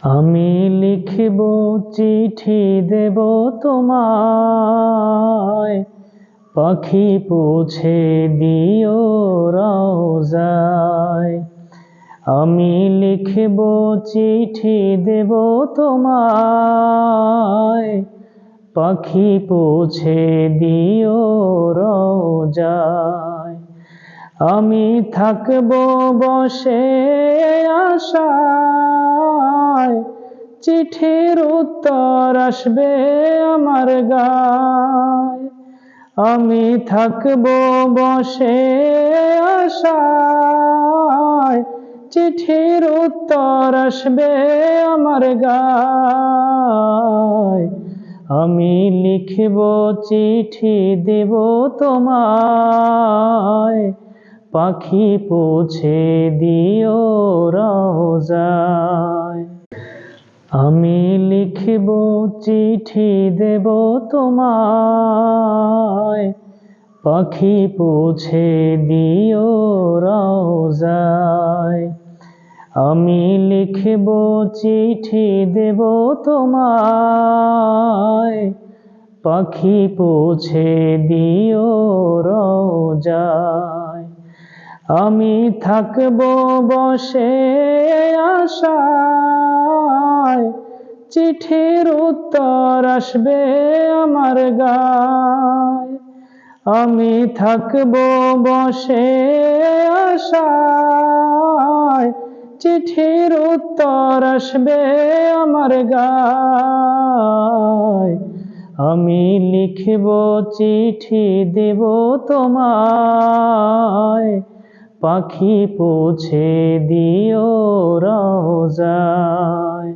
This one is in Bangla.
আমি লিখিব চিঠি দেব তোমায়, পাখি পৌঁছে দিও রওজায়। আমি লিখিব চিঠি দেব তোমায়, পাখি পৌঁছে দিও রওজায়। আমি থাকব বসে আশায়, চিঠির উত্তর আসবে আমার গায়। আমি থাকব বসে আশায়, চিঠির উত্তর আসবে আমার গায়। আমি লিখিব চিঠি দেব তোমায়, পাখি পৌঁছে দিও রওজায়। আমি লিখিব চিঠি দেব তোমায়, পাখি পৌঁছে দিও রওজায়। আমি লিখিব চিঠি দেব তোমায়, পাখি পৌঁছে দিও রওজায়। আমি থাকব বসে আশায়, চিঠির উত্তর আসবে আমার গায়। আমি থাকব বসে আশায়, চিঠির উত্তর আসবে আমার গায়। আমি লিখিব চিঠি দেব তোমায়, পাখি পৌঁছে দিও রওজায়।